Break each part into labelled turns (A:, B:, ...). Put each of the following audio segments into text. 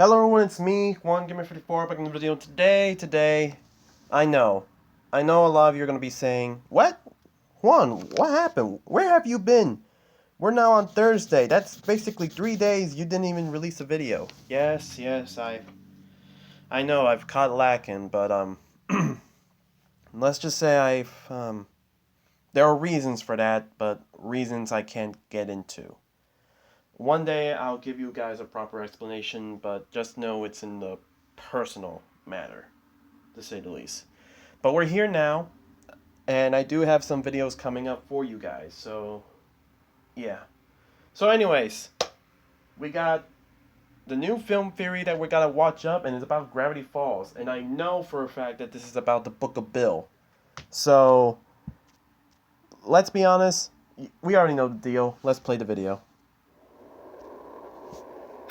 A: Hello everyone, it's me, OneGamer54, back in the video today, I know a lot of you are going to be saying, what? Juan, what happened? Where have you been? We're now on Thursday, that's basically 3 days you didn't even release a video. Yes, I know I've caught lacking, but let's just say there are reasons for that, but reasons I can't get into. One day I'll give you guys a proper explanation, but just know it's in the personal matter, to say the least. But we're here now, and I do have some videos coming up for you guys, so yeah. So anyways, we got the new film theory that we gotta watch up, and it's about Gravity Falls, and I know for a fact that this is about the Book of Bill. So, let's be honest, we already know the deal. Let's play the video.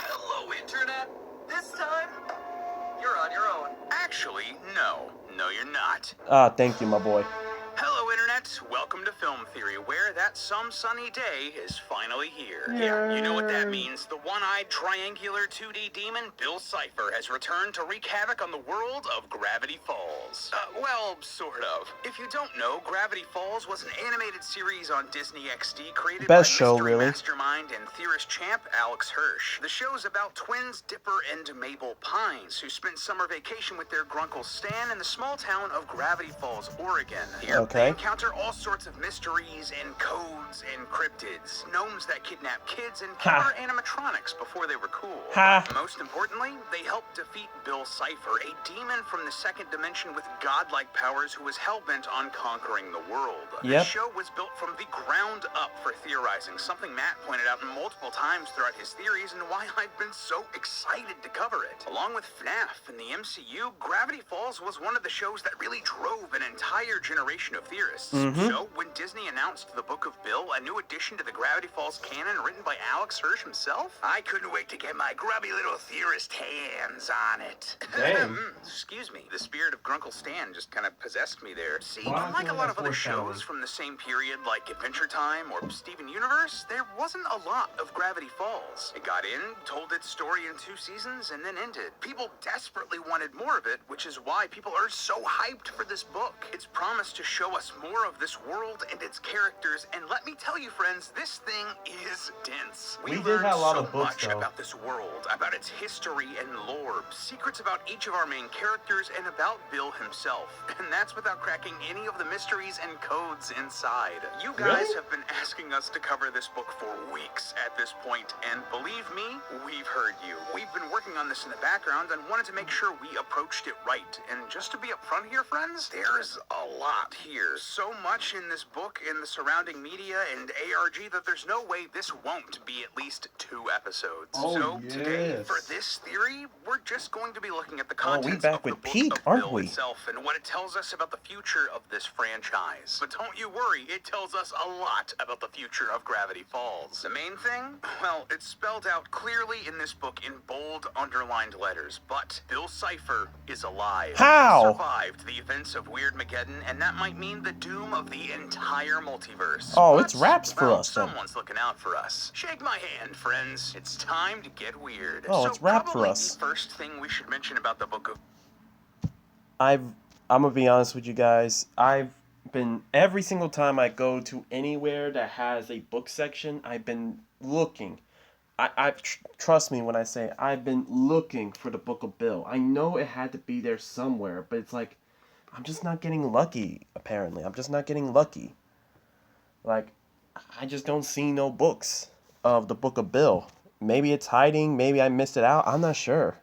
B: Hello, Internet. This time, you're on your own. Actually, no. No, you're not.
A: Thank you, my boy.
B: Hello, Internet. Welcome to Film Theory, where that some sunny day is finally here.
A: Yeah.
B: You know what that means. The one-eyed triangular 2D demon, Bill CIPHER, has returned to wreak havoc on the world of Gravity Falls. Well, sort of. If you don't know, Gravity Falls was an animated series on Disney XD created by mystery mastermind and theorist champ Alex Hirsch. The show's about twins Dipper and Mabel Pines, who spent summer vacation with their grunkle Stan in the small town of Gravity Falls, Oregon. Here, they encounter all sorts of mysteries and codes and cryptids, gnomes that kidnap kids, and killer animatronics before they were cool. But most importantly, they help defeat Bill CIPHER, a demon from the second dimension with godlike powers who was hell-bent on conquering the world. The show was built from the ground up for theorizing, something Matt pointed out multiple times throughout his theories and why I've been so excited to cover it. Along with FNAF and the MCU, Gravity Falls was one of the shows that really drove an entire generation of theorists. So, when Disney announced the Book of Bill, a new addition to the Gravity Falls canon written by Alex Hirsch himself, I couldn't wait to get my grubby little theorist hands on it. Excuse me, the spirit of Grunkle Stan just kind of possessed me there. See, unlike a lot of other shows from the same period like Adventure Time or Steven Universe, there wasn't a lot of Gravity Falls. It got in, told its story in 2 seasons, and then ended. People desperately wanted more of it, which is why people are so hyped for this book. It's promised to show us more of this world and its characters, and let me tell you, friends, this thing is dense. We learned so much about this world, about its history and lore, secrets about each of our main characters, and about Bill himself. And that's without cracking any of the mysteries and codes inside. You guys have been asking us to cover this book for weeks at this point, and believe me, we've heard you. We've been working on this in the background and wanted to make sure we approached it right. And just to be upfront here, friends, there's a lot here. So much in this book, in the surrounding media and ARG, that there's no way this won't be at least 2 episodes. Today, for this theory, we're just going to be looking at the contents of the book of Bill itself and what it tells us about the future of this franchise. But don't you worry, it tells us a lot about the future of Gravity Falls. The main thing? Well, it's spelled out clearly in this book in bold, underlined letters, but Bill CIPHER is alive. How? He survived the events of Weirdmageddon, and that might mean the doom of the entire multiverse.
A: Oh, it's raps for us then.
B: Someone's looking out for us. Shake my hand, friends. It's time to get weird.
A: Oh, it's rap for us.
B: The first thing we should mention about the book of...
A: I'm gonna be honest with you guys. I've been, every single time I go to anywhere that has a book section, I've been looking. Trust me when I say I've been looking for the Book of Bill. I know it had to be there somewhere, but it's like, I'm just not getting lucky, apparently. I'm just not getting lucky. Like, I just don't see no books of the Book of Bill. Maybe it's hiding, maybe I missed it out, I'm not sure.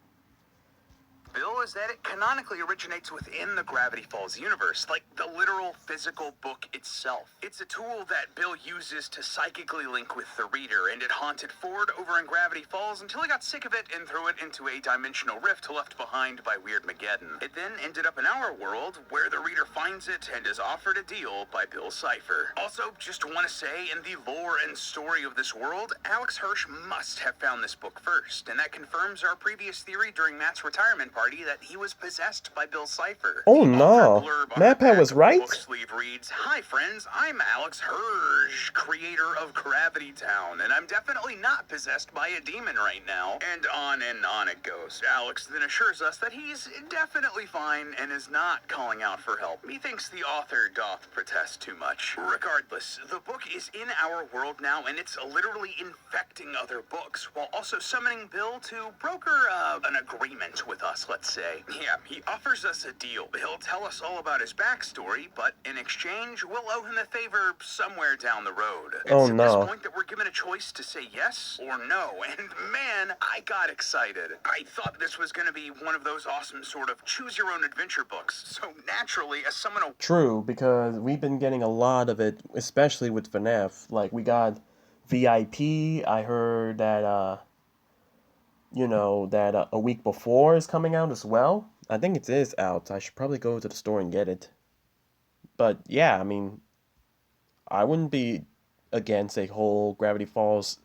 B: Bill is that it canonically originates within the Gravity Falls universe, like the literal physical book itself. It's a tool that Bill uses to psychically link with the reader, and it haunted Ford over in Gravity Falls until he got sick of it and threw it into a dimensional rift left behind by Weirdmageddon. It then ended up in our world, where the reader finds it and is offered a deal by Bill CIPHER. Also, just want to say, in the lore and story of this world, Alex Hirsch must have found this book first, and that confirms our previous theory during Matt's retirement party that that he was possessed by Bill CIPHER.
A: Oh
B: The
A: no.
B: author blurb on the
A: MatPat
B: back
A: was
B: of the
A: right?
B: book sleeve reads, "Hi friends, I'm Alex Hirsch, creator of Gravity Town, and I'm definitely not possessed by a demon right now." And on it goes. Alex then assures us that he's definitely fine and is not calling out for help. Methinks the author doth protest too much. Regardless, the book is in our world now, and it's literally infecting other books, while also summoning Bill to broker an agreement with us, let's say. Yeah, he offers us a deal. He'll tell us all about his backstory, but in exchange, we'll owe him a favor somewhere down the road.
A: Oh,
B: It's at
A: no.
B: this point that we're given a choice to say yes or no, and man, I got excited. I thought this was going to be one of those awesome sort of choose-your-own-adventure books, so naturally, as someone...
A: True, because we've been getting a lot of it, especially with FNAF. Like, we got VIP. I heard that, a week before is coming out as well. I think it is out. I should probably go to the store and get it. But, yeah, I mean, I wouldn't be against a whole Gravity Falls,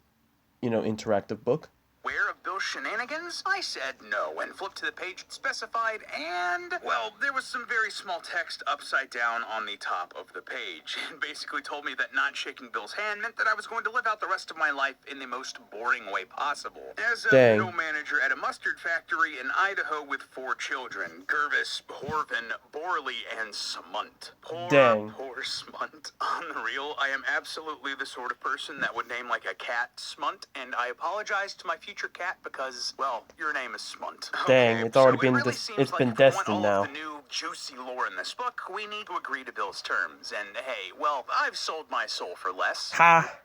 A: interactive book.
B: Aware of Bill's shenanigans? I said no and flipped to the page specified, and, well, there was some very small text upside down on the top of the page. It basically told me that not shaking Bill's hand meant that I was going to live out the rest of my life in the most boring way possible. As a
A: Dang.
B: middle manager at a mustard factory in Idaho with 4 children, Gervis, Horvin, Borley, and Smunt.
A: Dang.
B: Poor Smunt. On the real, I am absolutely the sort of person that would name like a cat Smunt, and I apologize to my future cat because, well, your name is Smunt.
A: Dang,
B: Okay,
A: it's already
B: so
A: been
B: it really
A: des-
B: seems
A: it's
B: like
A: been
B: if we want
A: destined
B: all
A: now.
B: of the new juicy lore in this book, we need to agree to Bill's terms. And hey, well, I've sold my soul for less.
A: Ha!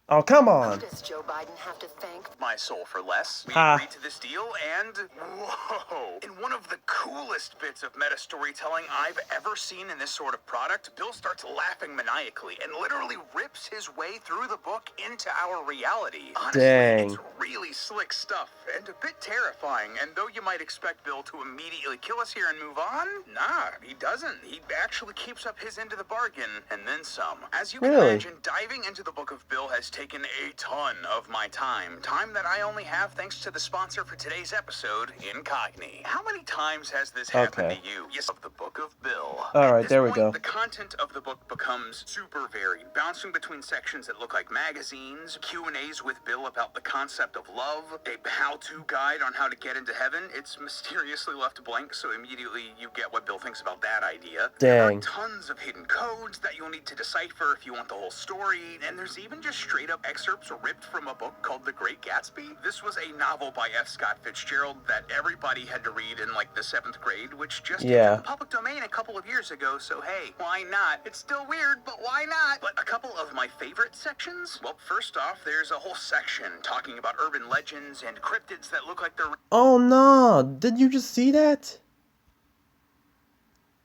A: Oh, come on!
C: Who does Joe Biden have to thank?
B: My soul for less. We
A: Ha.
B: agreed to this deal, and whoa! In one of the coolest bits of meta storytelling I've ever seen in this sort of product, Bill starts laughing maniacally and literally rips his way through the book into our reality. Honestly,
A: Dang.
B: it's really slick stuff and a bit terrifying. And though you might expect Bill to immediately kill us here and move on, nah, he doesn't. He actually keeps up his end of the bargain and then some. As you can
A: Really?
B: imagine, diving into the Book of Bill has taken a ton of my time that I only have thanks to the sponsor for today's episode, Incogni. How many times has this happened
A: Okay.
B: to you? Yes, of the Book of Bill.
A: Alright,
B: At this
A: there we
B: point,
A: go.
B: The content of the book becomes super varied, bouncing between sections that look like magazines, Q&As with Bill about the concept of love, a how-to guide on how to get into heaven. It's mysteriously left blank, so immediately you get what Bill thinks about that idea. There are
A: Dang.
B: tons of hidden codes that you'll need to decipher if you want the whole story, and there's even just straight-up excerpts ripped from a book called The Great Gatsby. This was a novel by F. Scott Fitzgerald that everybody had to read in like the 7th grade, which just
A: Yeah.
B: entered the public domain a couple of years ago, so hey, why not? It's still weird, but why not? But a couple of my favorite sections? Well, first off, there's a whole section talking about urban legends and cryptids that look like they're
A: Oh no! Did you just see that?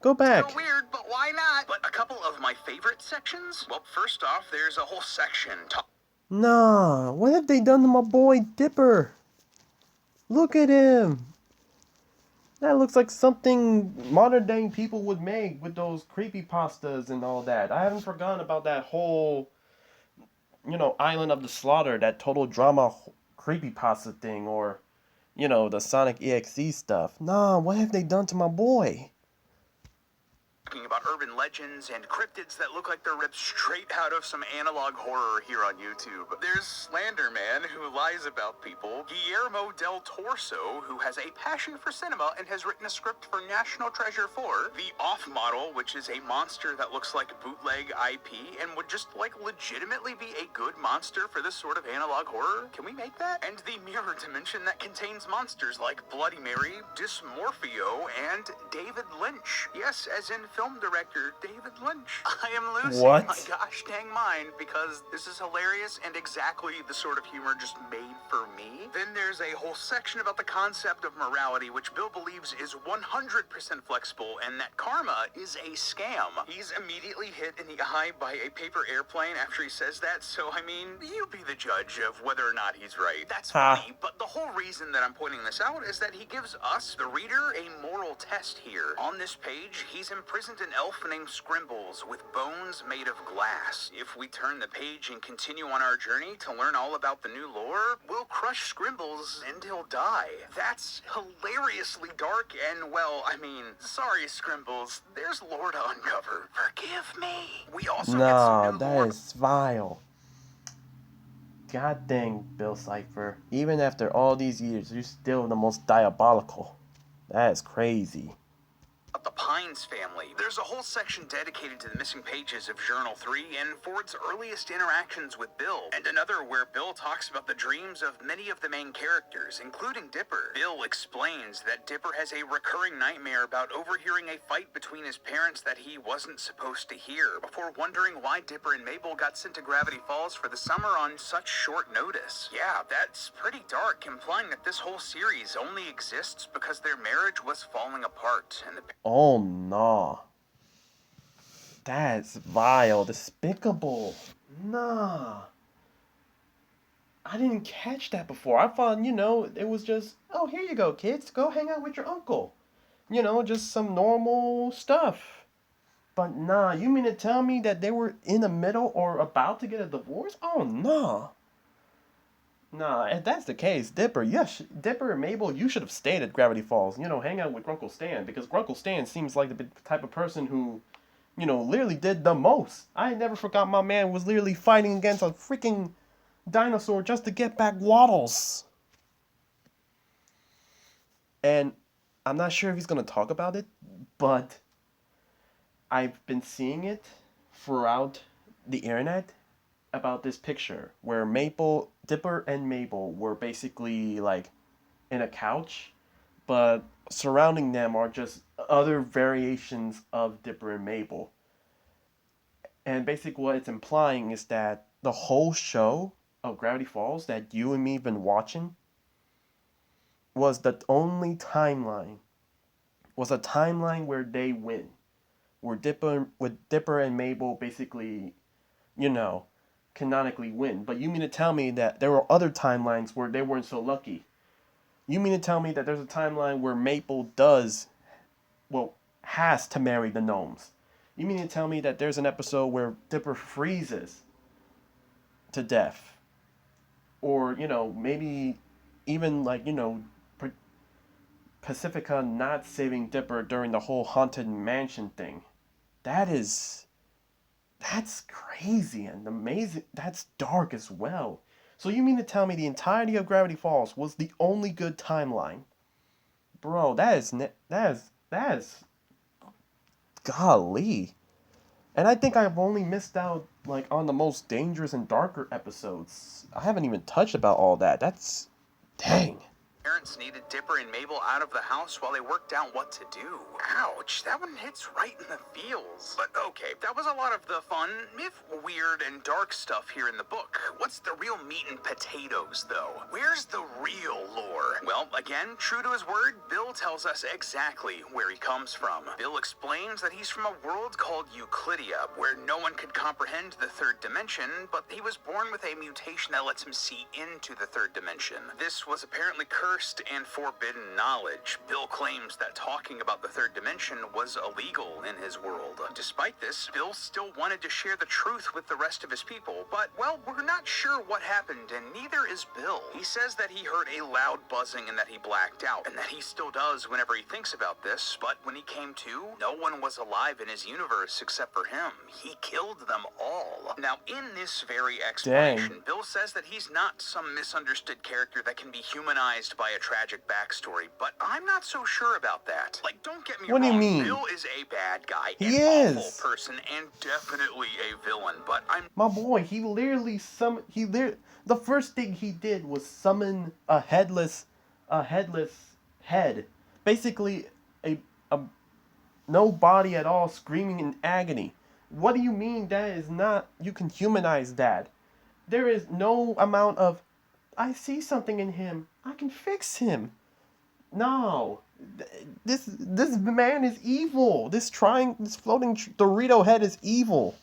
A: Go back.
B: still weird, but why not? But a couple of my favorite sections? Well, first off, there's a whole section
A: Nah, what have they done to my boy Dipper? Look at him. That looks like something modern day people would make with those creepypastas and all that. I haven't forgotten about that whole, Island of the Slaughter, that total drama creepypasta thing, or, the Sonic EXE stuff. Nah, what have they done to my boy?
B: talking about urban legends and cryptids that look like they're ripped straight out of some analog horror here on YouTube. There's Slender Man, who lies about people, Guillermo del Torso, who has a passion for cinema and has written a script for National Treasure 4, the Off Model, which is a monster that looks like bootleg IP and would just legitimately be a good monster for this sort of analog horror. Can we make that? And the Mirror Dimension that contains monsters like Bloody Mary, Dysmorphio, and David Lynch. Yes, as in film director David Lynch. I am losing
A: What?
B: my gosh dang mind because this is hilarious and exactly the sort of humor just made for me. Then there's a whole section about the concept of morality, which Bill believes is 100% flexible and that karma is a scam. He's immediately hit in the eye by a paper airplane after he says that, so I mean, you be the judge of whether or not he's right. That's
A: Ha.
B: funny, but the whole reason that I'm pointing this out is that he gives us, the reader, a moral test here. On this page, he's imprisoned an elf named Scrimbles with bones made of glass. If we turn the page and continue on our journey to learn all about the new lore, we'll crush Scrimbles and he'll die. That's hilariously dark and, well, I mean, sorry, Scrimbles, there's lore to uncover. Forgive me. We also get
A: Nah,
B: some new
A: that
B: lore.
A: is vile. God dang, Bill Cipher. Even after all these years, you're still the most diabolical. That is crazy.
B: The Pines family. There's a whole section dedicated to the missing pages of Journal 3 and Ford's earliest interactions with Bill, and another where Bill talks about the dreams of many of the main characters, including Dipper. Bill explains that Dipper has a recurring nightmare about overhearing a fight between his parents that he wasn't supposed to hear, before wondering why Dipper and Mabel got sent to Gravity Falls for the summer on such short notice. Yeah, that's pretty dark, implying that this whole series only exists because their marriage was falling apart, and the
A: Oh no. That's vile, despicable. Nah. I didn't catch that before. I thought, it was just, oh, here you go, kids. Go hang out with your uncle. Just some normal stuff. But nah, you mean to tell me that they were in the middle or about to get a divorce? Oh, nah. Nah, if that's the case, Dipper, yes, Dipper and Mabel, you should have stayed at Gravity Falls. Hang out with Grunkle Stan, because Grunkle Stan seems like the type of person who, literally did the most. I never forgot my man was literally fighting against a freaking dinosaur just to get back Waddles. And I'm not sure if he's gonna talk about it, but I've been seeing it throughout the internet about this picture where Dipper and Mabel were basically like in a couch, but surrounding them are just other variations of Dipper and Mabel. And basically what it's implying is that the whole show of Gravity Falls that you and me have been watching was the only timeline, was a timeline where they win. Where Dipper and Mabel basically, canonically win. But you mean to tell me that there were other timelines where they weren't so lucky? You mean to tell me that there's a timeline where Maple has to marry the gnomes? You mean to tell me that there's an episode where Dipper freezes to death? Or, maybe even like, Pacifica not saving Dipper during the whole haunted mansion thing. That's crazy and amazing. That's dark as well. So you mean to tell me the entirety of Gravity Falls was the only good timeline? Bro, that is golly. And I think I've only missed out like on the most dangerous and darker episodes. I haven't even touched about all that. That's dang.
B: Parents needed Dipper and Mabel out of the house while they worked out what to do. Ouch, that one hits right in the feels. But okay, that was a lot of the fun, if weird and dark stuff here in the book. What's the real meat and potatoes, though? Where's the real lore? Well, again, true to his word, Bill tells us exactly where he comes from. Bill explains that he's from a world called Euclidia, where no one could comprehend the third dimension, but he was born with a mutation that lets him see into the third dimension. This was apparently cursed and forbidden knowledge. Bill claims that talking about the third dimension was illegal in his world. Despite this, Bill still wanted to share the truth with the rest of his people, but, well, we're not sure what happened, and neither is Bill. He says that he heard a loud buzzing and that he blacked out, and that he still does whenever he thinks about this, but when he came to, no one was alive in his universe except for him. He killed them all. Now, in this very explanation, Bill says that he's not some misunderstood character that can be humanized by a tragic backstory, but I'm not so sure about that. Like, don't get me wrong.
A: What do you mean?
B: Bill is a bad guy,
A: He
B: an
A: is.
B: awful person, and definitely a villain, but
A: My boy, the first thing he did was summon a headless head. Basically a no body at all screaming in agony. What do you mean that is not, you can humanize that? There is no amount of, I see something in him, I can fix him. No. This man is evil. This floating Dorito head is evil.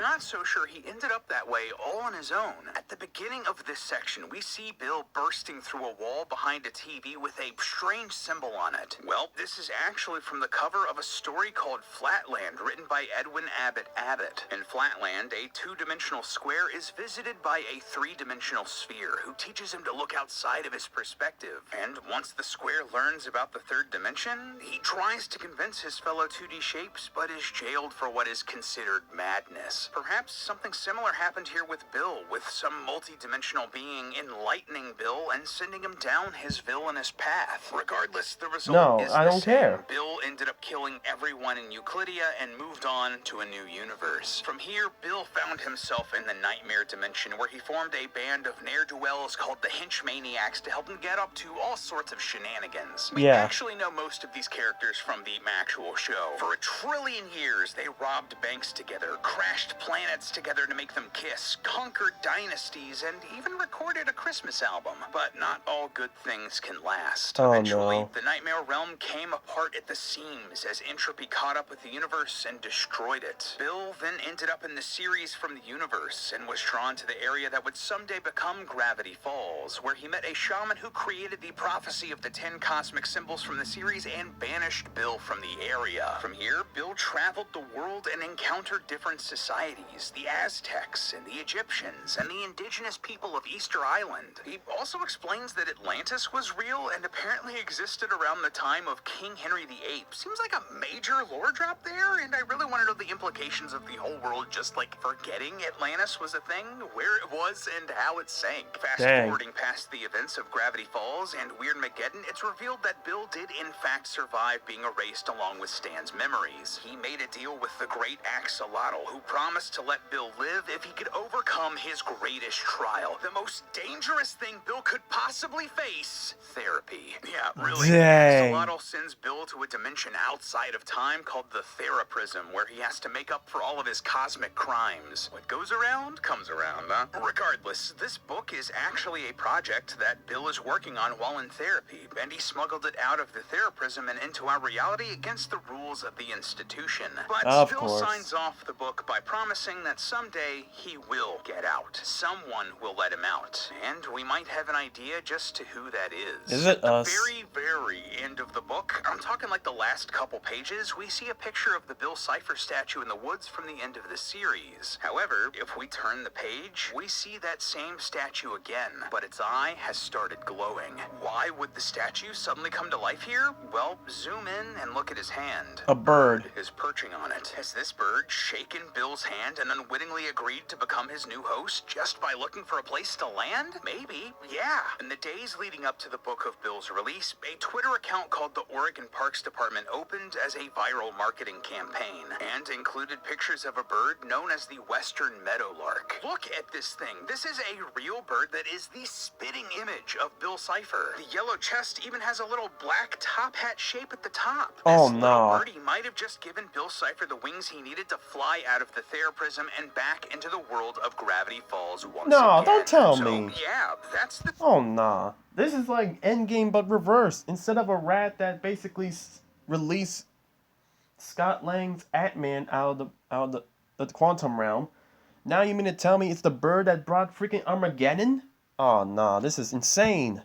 B: Not so sure he ended up that way all on his own. At the beginning of this section, we see Bill bursting through a wall behind a TV with a strange symbol on it. Well, this is actually from the cover of a story called Flatland, written by Edwin Abbott. In Flatland, a two-dimensional square is visited by a three-dimensional sphere who teaches him to look outside of his perspective. And once the square learns about the third dimension, he tries to convince his fellow 2D shapes, but is jailed for what is considered madness. Perhaps something similar happened here with Bill, with some multi-dimensional being enlightening Bill and sending him down his villainous path. Regardless, the result is
A: I
B: the
A: don't
B: same.
A: care.
B: Bill ended up killing everyone in Euclidia and moved on to a new universe. From here, Bill found himself in the Nightmare Dimension, where he formed a band of ne'er-do-wells called the Henchmaniacs to help him get up to all sorts of shenanigans. We actually know most of these characters from the actual show. For 1 trillion years, they robbed banks together, crashed planets together to make them kiss, conquered dynasties, and even recorded a Christmas album. But not all good things can last. Eventually, the Nightmare Realm came apart at the seams as entropy caught up with the universe and destroyed it. Bill then ended up in the series from the universe and was drawn to the area that would someday become Gravity Falls, where he met a shaman who created the prophecy of the 10 cosmic symbols from the series and banished Bill from the area. From here, Bill traveled the world and encountered different societies, the Aztecs and the Egyptians and the indigenous people of Easter Island. He also explains that Atlantis was real and apparently existed around the time of King Henry VIII. Seems like a major lore drop there, and I really want to know the implications of the whole world just like forgetting Atlantis was a thing, where it was, and how it sank. Fast forwarding past the events of Gravity Falls and Weirdmageddon, it's revealed that Bill did in fact survive being erased along with Stan's memories. He made a deal with the great Axolotl, who promised to let Bill live if he could overcome his greatest trial. The most dangerous thing Bill could possibly face: therapy. Yeah, really. Axolotl sends Bill to a dimension outside of time called the Theraprism, where he has to make up for all of his cosmic crimes. What goes around comes around, huh? Regardless, this book is actually a project that Bill is working on while in therapy, and he smuggled it out of the Theraprism and into our reality against the rules of the institution. But Bill signs off the book by promising that someday he will get out. Someone will let him out, and we might have an idea just to who that is.
A: Is it us?
B: At the very end of the book, I'm talking like the last couple pages, we see a picture of the Bill CIPHER statue in the woods from the end of the series. However, if we turn the page, we see that same statue again, but its eye has started glowing. Why would the statue suddenly come to life here? Well, zoom in and look at his hand.
A: A bird
B: is perching on it. Has this bird shaken Bill's hand and unwittingly agreed to become his new host just by looking for a place to land? Maybe, yeah. In the days leading up to the book of Bill's release, a Twitter account called the Oregon Parks Department opened as a viral marketing campaign and included pictures of a bird known as the Western Meadowlark. Look at this thing. This is a real bird that is the spitting image of Bill CIPHER. The yellow chest even has a little black top hat shape at the top. This little birdie might have just given Bill CIPHER the wings he needed to fly out of the Theraprism and back into the world of Gravity Falls once again.
A: No, don't tell me.
B: Yeah, that's the...
A: Oh, nah. This is like Endgame but reversed. Instead of a rat that basically released Scott Lang's Ant-Man out of the quantum realm, now you mean to tell me it's the bird that brought freaking Armageddon? Oh, nah, this is insane.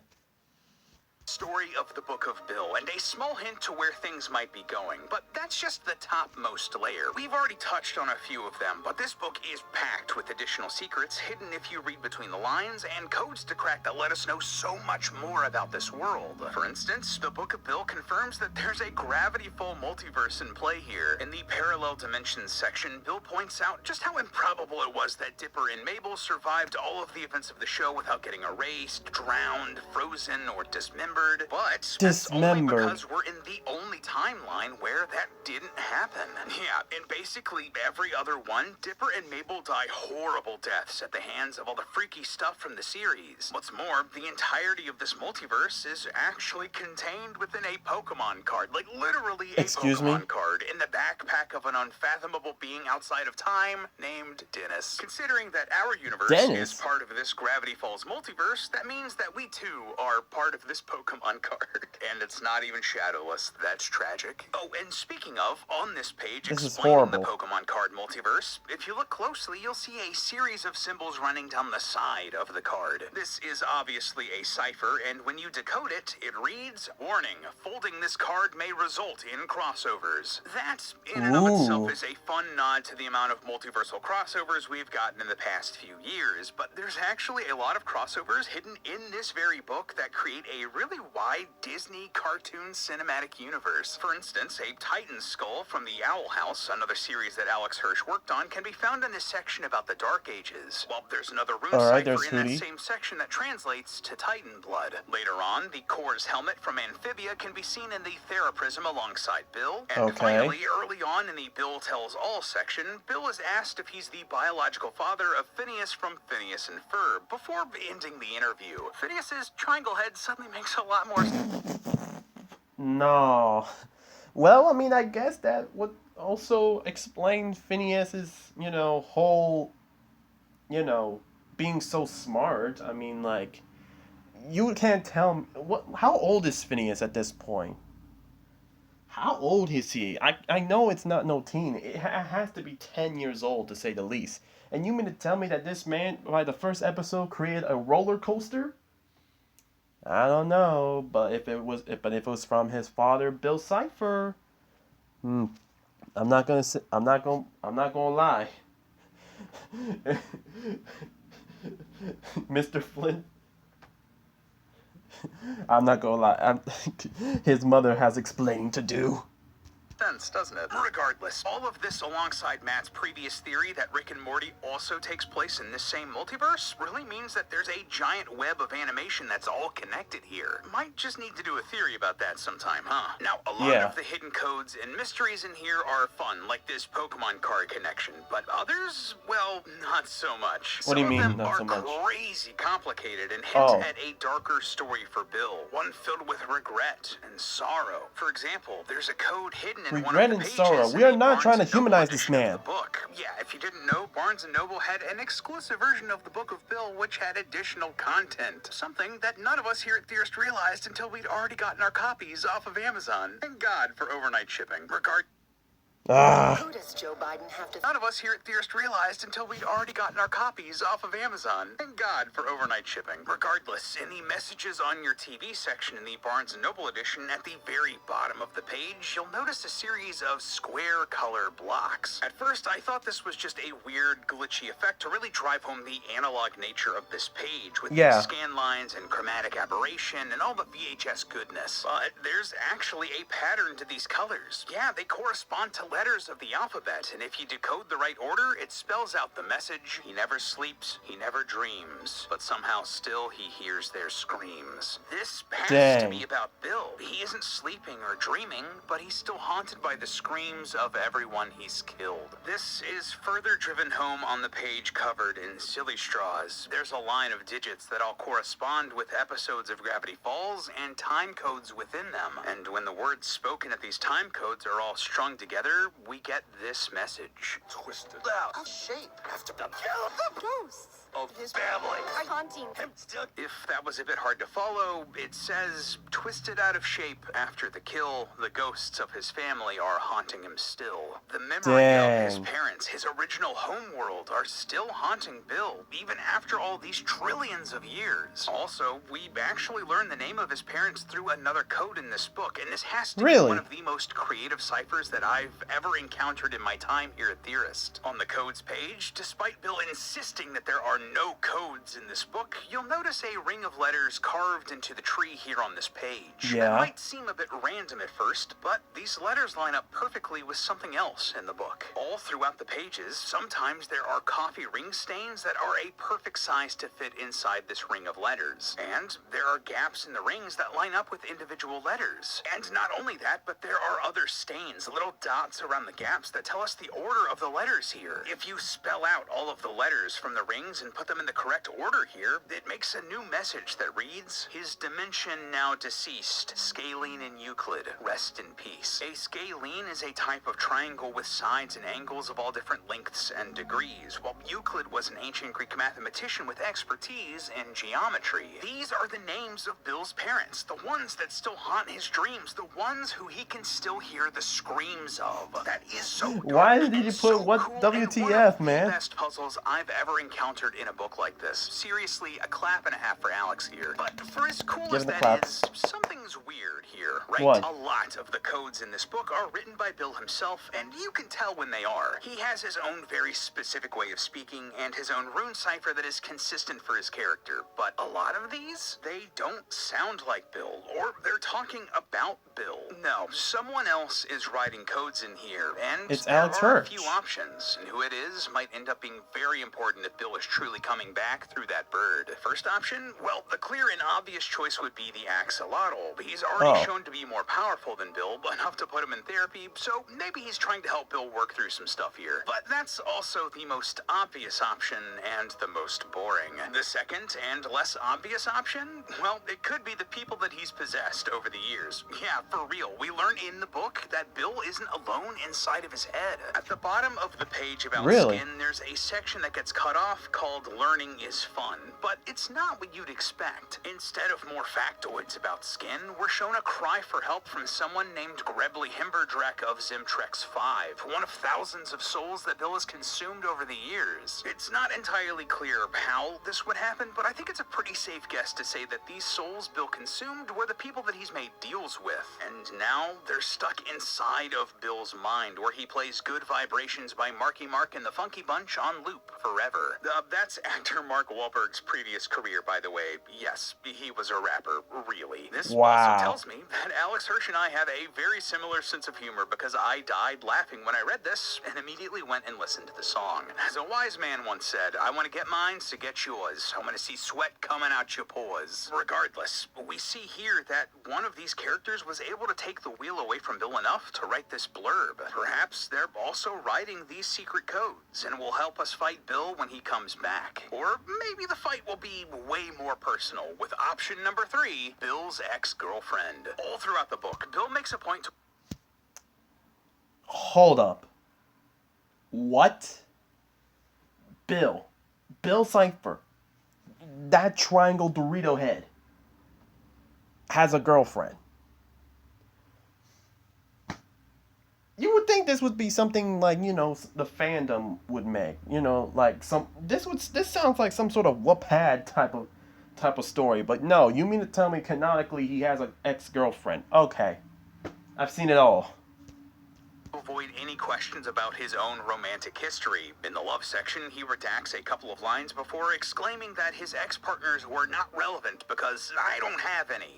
B: Story of the Book of Bill, and a small hint to where things might be going, but that's just the topmost layer. We've already touched on a few of them, but this book is packed with additional secrets hidden if you read between the lines, and codes to crack that let us know so much more about this world. For instance, the Book of Bill confirms that there's a Gravity Fall multiverse in play here. In the Parallel Dimensions section, Bill points out just how improbable it was that Dipper and Mabel survived all of the events of the show without getting erased, drowned, frozen, or dismembered. But that's only because we're in the only timeline where that didn't happen. Yeah, in basically every other one, Dipper and Mabel die horrible deaths at the hands of all the freaky stuff from the series. What's more, the entirety of this multiverse is actually contained within a Pokemon card, like literally a Pokemon card in the backpack of an unfathomable being outside of time named Dennis. Considering that our universe is part of this Gravity Falls multiverse, that means that we too are part of this Pokemon card. And it's not even shadowless. That's tragic. Oh, and speaking of, on this page
A: This is
B: explaining the
A: horrible.
B: Pokemon card multiverse, if you look closely, you'll see a series of symbols running down the side of the card. This is obviously a cipher, and when you decode it, it reads, "Warning, folding this card may result in crossovers." That, in and of itself,
A: Ooh.
B: is a fun nod to the amount of multiversal crossovers we've gotten in the past few years, but there's actually a lot of crossovers hidden in this very book that create a really wide Disney cartoon cinematic universe. For instance, a Titan skull from the Owl House, another series that Alex Hirsch worked on, can be found in this section about the Dark Ages, while there's another rune
A: Alright,
B: cipher
A: there's
B: in that
A: Hootie.
B: same section that translates to Titan blood. Later on, the Core's helmet from Amphibia can be seen in the Theraprism alongside Bill. And
A: Okay.
B: finally, early on in the Bill Tells All section, Bill is asked if he's the biological father of Phineas from Phineas and Ferb. Before ending the interview, Phineas's triangle head suddenly makes a lot more
A: No. Well, I mean, I guess that would also explain Phineas's, whole, being so smart. I mean, like, you can't tell me how old is Phineas at this point? How old is he? I know it's not no teen. It has to be 10 years old to say the least. And you mean to tell me that this man, by the first episode, created a roller coaster? I don't know, but if it was from his father, Bill Cipher, I'm not gonna lie. Mr. Flint, I'm not gonna lie. His mother has explaining to do.
B: sense, doesn't it? Regardless, all of this alongside Matt's previous theory that Rick and Morty also takes place in this same multiverse really means that there's a giant web of animation that's all connected here. Might just need to do a theory about that sometime, huh? Now, a lot of the hidden codes and mysteries in here are fun, like this Pokemon card connection, but others, well, not so much.
A: What do you mean,
B: Some of them
A: not
B: are
A: so much?
B: crazy complicated and hint at a darker story for Bill, one filled with regret and sorrow. For example, there's a code hidden in one
A: Regret
B: of the
A: and
B: pages
A: sorrow.
B: in
A: We are
B: the
A: not trying to
B: Barnes & Noble
A: humanize this
B: edition of
A: man.
B: the book. Yeah, if you didn't know, Barnes & Noble had an exclusive version of the Book of Bill which had additional content. Something that none of us here at Theorist realized until we'd already gotten our copies off of Amazon. Thank God for overnight shipping.
C: Who does Joe Biden have to...
B: None of us here at Theorist realized until we'd already gotten our copies off of Amazon. Thank God for overnight shipping. Regardless, in the messages on your TV section in the Barnes & Noble edition, at the very bottom of the page, you'll notice a series of square color blocks. At first, I thought this was just a weird, glitchy effect to really drive home the analog nature of this page, with the scan lines and chromatic aberration and all the VHS goodness. But there's actually a pattern to these colors. Yeah, they correspond to letters of the alphabet, and if you decode the right order, it spells out the message: he never sleeps, he never dreams, but somehow still he hears their screams. This has to be about Bill. He isn't sleeping or dreaming, but he's still haunted by the screams of everyone he's killed. This is further driven home on the page covered in silly straws. There's a line of digits that all correspond with episodes of Gravity Falls and time codes within them, and when the words spoken at these time codes are all strung together, we get this message. Twisted out of shape after the kill the ghosts of his family.
C: Haunting.
B: If that was a bit hard to follow, it says, twisted out of shape after the kill, the ghosts of his family are haunting him still. The memory of his parents, his original homeworld, are still haunting Bill, even after all these trillions of years. Also, we actually learn the name of his parents through another code in this book, and this has to be one of the most creative ciphers that I've ever encountered in my time here at Theorist. On the codes page, despite Bill insisting that there are no codes in this book, you'll notice a ring of letters carved into the tree here on this page. That might seem a bit random at first, but these letters line up perfectly with something else in the book. All throughout the pages, sometimes there are coffee ring stains that are a perfect size to fit inside this ring of letters. And there are gaps in the rings that line up with individual letters. And not only that, but there are other stains, little dots around the gaps that tell us the order of the letters here. If you spell out all of the letters from the rings and put them in the correct order here, it makes a new message that reads, His dimension now deceased, scalene in Euclid, rest in peace. A scalene is a type of triangle with sides and angles of all different lengths and degrees, while Euclid was an ancient Greek mathematician with expertise in geometry. These are the names of Bill's parents, the ones that still haunt his dreams, the ones who he can still hear the screams of. That is so dark.
A: Why did you
B: and
A: put
B: so
A: what
B: cool,
A: WTF,
B: and one of
A: man?
B: the best puzzles I've ever encountered in a book like this. Seriously, a clap and a half for Alex here. But for as cool
A: Give
B: as
A: him the
B: that
A: claps.
B: is, something's weird here, right?
A: What?
B: A lot of the codes in this book are written by Bill himself, and you can tell when they are. He has his own very specific way of speaking and his own rune cipher that is consistent for his character. But a lot of these, they don't sound like Bill, or they're talking about Bill. No, someone else is writing codes in here, and
A: It's
B: there
A: Alex
B: are a
A: Hirsch.
B: few options, and who it is might end up being very important if Bill is truly coming back through that bird. First option, well, the clear and obvious choice would be the axolotl. He's already shown to be more powerful than Bill, enough to put him in therapy, so maybe he's trying to help Bill work through some stuff here. But that's also the most obvious option and the most boring. The second and less obvious option, well, it could be the people that he's possessed over the years. Yeah, for real, we learn in the book that Bill isn't alone inside of his head. At the bottom of the page about
A: Really?
B: skin, there's a section that gets cut off called Learning is Fun, but it's not what you'd expect. Instead of more factoids about skin, we're shown a cry for help from someone named Grebly Himberdrek of Zimtrex 5, one of thousands of souls that Bill has consumed over the years. It's not entirely clear how this would happen, but I think it's a pretty safe guess to say that these souls Bill consumed were the people that he's made deals with, and now they're stuck inside of Bill's mind, where he plays Good Vibrations by Marky Mark and the Funky Bunch on loop forever. That's actor Mark Wahlberg's previous career, by the way. Yes, he was a rapper, really. This
A: Wow.
B: also tells me that Alex Hirsch and I have a very similar sense of humor, because I died laughing when I read this and immediately went and listened to the song. As a wise man once said, I want to get mine, so get yours. I want to see sweat coming out your pores. Regardless, we see here that one of these characters was able to take the wheel away from Bill enough to write this blurb. Perhaps they're also writing these secret codes and will help us fight Bill when he comes back. Or maybe the fight will be way more personal, with option number 3, Bill's ex-girlfriend. All throughout the book, Bill makes a point to...
A: Hold up. What? Bill CIPHER, that triangle Dorito head, has a girlfriend. You would think this would be something like, you know, the fandom would make. You know, like this sounds like some sort of Wattpad type of story. But no, you mean to tell me canonically he has an ex-girlfriend? Okay, I've seen it all.
B: Avoid any questions about his own romantic history. In the love section, he redacts a couple of lines before exclaiming that his ex-partners were not relevant because I don't have any.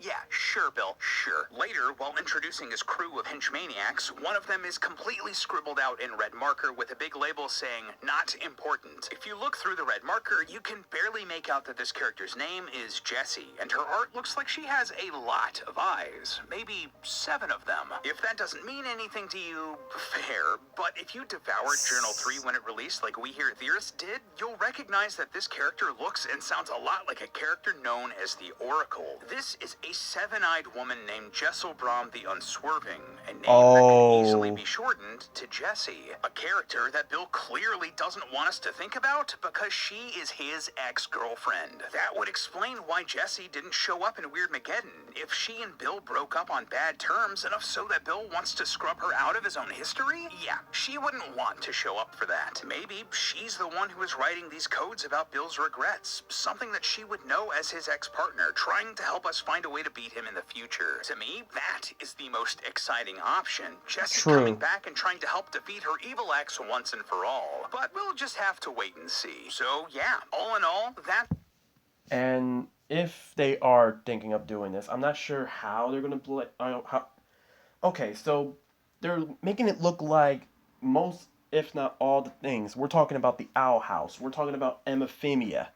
B: Yeah, sure, Bill, sure. Later, while introducing his crew of henchmaniacs, one of them is completely scribbled out in red marker with a big label saying, not important. If you look through the red marker, you can barely make out that this character's name is Jessie, and her art looks like she has a lot of eyes. Maybe 7 of them. If that doesn't mean anything to you, fair, but if you devoured Journal 3 when it released like we here at Theorists did, you'll recognize that this character looks and sounds a lot like a character known as the Oracle. This is a 7-eyed woman named Jessel Brom the Unswerving, a name that can easily be shortened to Jessie, a character that Bill clearly doesn't want us to think about because she is his ex-girlfriend. That would explain why Jessie didn't show up in Weirdmageddon. If she and Bill broke up on bad terms, enough so that Bill wants to scrub her out of his own history? Yeah, she wouldn't want to show up for that. Maybe she's the one who is writing these codes about Bill's regrets, something that she would know as his ex-partner, trying to help us find a way to beat him in the future. To me, that is the most exciting option. Jessie coming back and trying to help defeat her evil ex once and for all. But we'll just have to wait and see. So yeah, all in all, that...
A: And if they are thinking of doing this, I'm not sure how they're going to Okay, so they're making it look like most, if not all, the things. We're talking about the Owl House. We're talking about Emaphemia.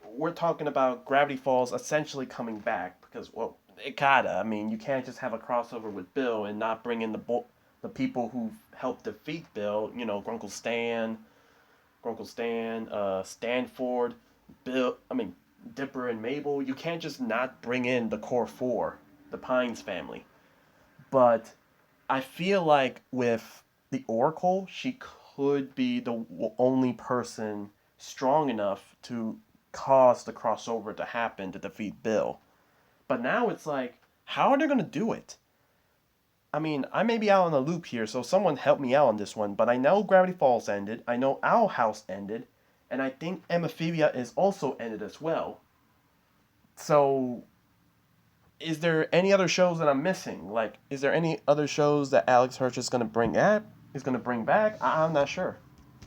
A: We're talking about Gravity Falls essentially coming back because, well, it gotta. I mean, you can't just have a crossover with Bill and not bring in the people who helped defeat Bill. You know, Grunkle Stan, Uncle Stan, Stanford, Dipper and Mabel. You can't just not bring in the core four, the Pines family. But I feel like with the Oracle, she could be the only person strong enough to cause the crossover to happen to defeat Bill. But now it's like, how are they going to do it? I mean, I may be out on a loop here, so someone help me out on this one. But I know Gravity Falls ended, I know Owl House ended, and I think Amophobia is also ended as well. So, is there any other shows that I'm missing? Like, is there any other shows that Alex Hirsch is going to bring back? I'm not sure.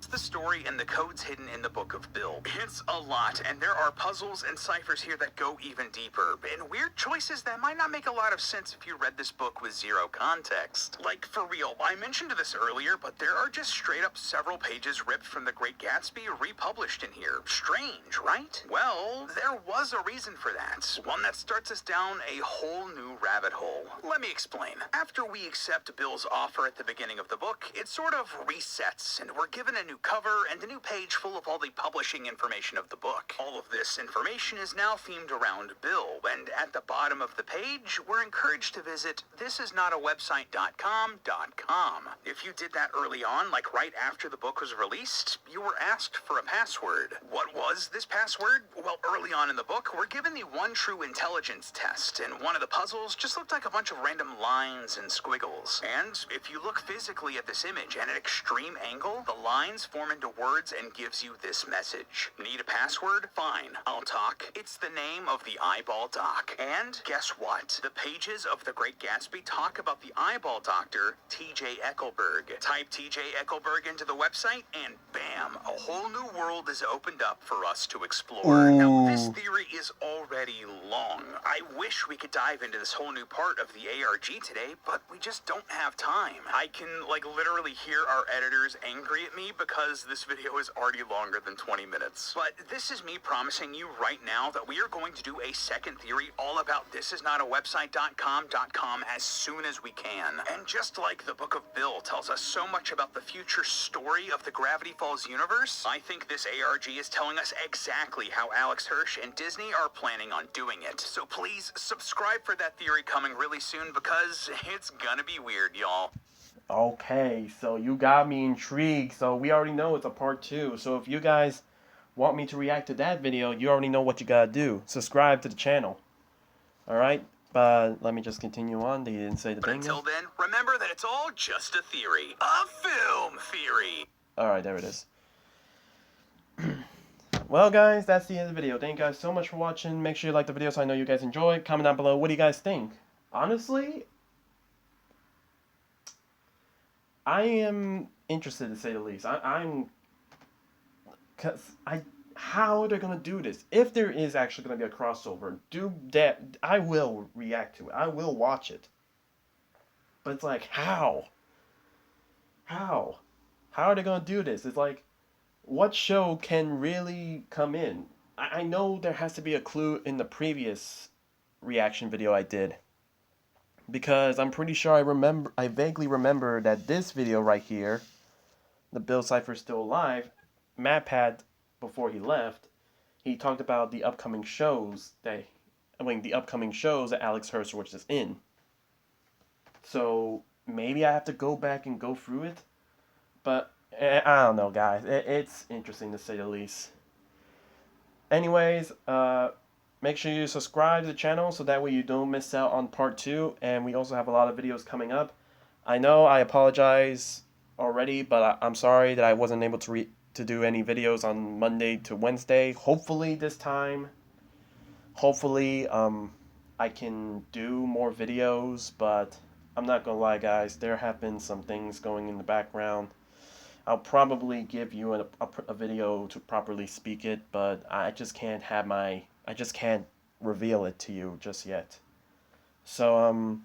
B: The story and the codes hidden in the Book of Bill. It's a lot, and there are puzzles and ciphers here that go even deeper, and weird choices that might not make a lot of sense if you read this book with zero context. Like, for real, I mentioned this earlier, but there are just straight up several pages ripped from The Great Gatsby republished in here. Strange, right? Well, there was a reason for that. One that starts us down a whole new rabbit hole. Let me explain. After we accept Bill's offer at the beginning of the book, it sort of resets, and we're given a new cover and a new page full of all the publishing information of the book. All of this information is now themed around Bill, and at the bottom of the page, we're encouraged to visit thisisnotawebsite.com.com. If you did that early on, like right after the book was released, you were asked for a password. What was this password? Well, early on in the book, we're given the one true intelligence test, and one of the puzzles just looked like a bunch of random lines and squiggles. And if you look physically at this image at an extreme angle, the lines form into words and gives you this message. Need a password? Fine, I'll talk. It's the name of the eyeball doc. And guess what? The pages of The Great Gatsby talk about the eyeball doctor, T.J. Eckelberg. Type T.J. Eckelberg into the website and bam, a whole new world is opened up for us to explore.
A: Ooh.
B: Now, this theory is already long. I wish we could dive into this whole new part of the ARG today, but we just don't have time. I can, literally hear our editors angry at me because this video is already longer than 20 minutes. But this is me promising you right now that we are going to do a second theory all about thisisnotawebsite.com.com as soon as we can. And just like the Book of Bill tells us so much about the future story of the Gravity Falls universe, I think this ARG is telling us exactly how Alex Hirsch and Disney are planning on doing it. So please subscribe for that theory coming really soon because it's gonna be weird, y'all.
A: Okay, so you got me intrigued. So we already know it's a part 2. So if you guys want me to react to that video, you already know what you gotta do. Subscribe to the channel. Alright, but let me just continue on. They didn't say the
B: But
A: thing.
B: until then, remember that it's all just a theory. A film theory.
A: Alright, there it is. Well, guys, that's the end of the video. Thank you guys so much for watching. Make sure you like the video so I know you guys enjoy. Comment down below. What do you guys think? Honestly, I am interested to say the least. How they're gonna do this? If there is actually gonna be a crossover, do that. I will react to it. I will watch it. But it's like, how? How are they gonna do this? It's like, what show can really come in? I know there has to be a clue in the previous reaction video I did. Because I'm pretty sure I vaguely remember that this video right here, the Bill Cipher Still Alive, MatPat, before he left, he talked about the upcoming shows that Alex Hirsch is in. So maybe I have to go back and go through it, but I don't know, guys. It's interesting to say the least. Anyways, make sure you subscribe to the channel so that way you don't miss out on part 2. And we also have a lot of videos coming up. I know I apologize already, but I'm sorry that I wasn't able to do any videos on Monday to Wednesday. Hopefully this time, I can do more videos, but I'm not gonna lie, guys. There have been some things going in the background. I'll probably give you a video to properly speak it, but I just can't reveal it to you just yet. So,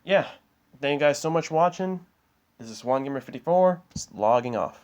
A: yeah. Thank you guys so much for watching. This is SwanGamer54, logging off.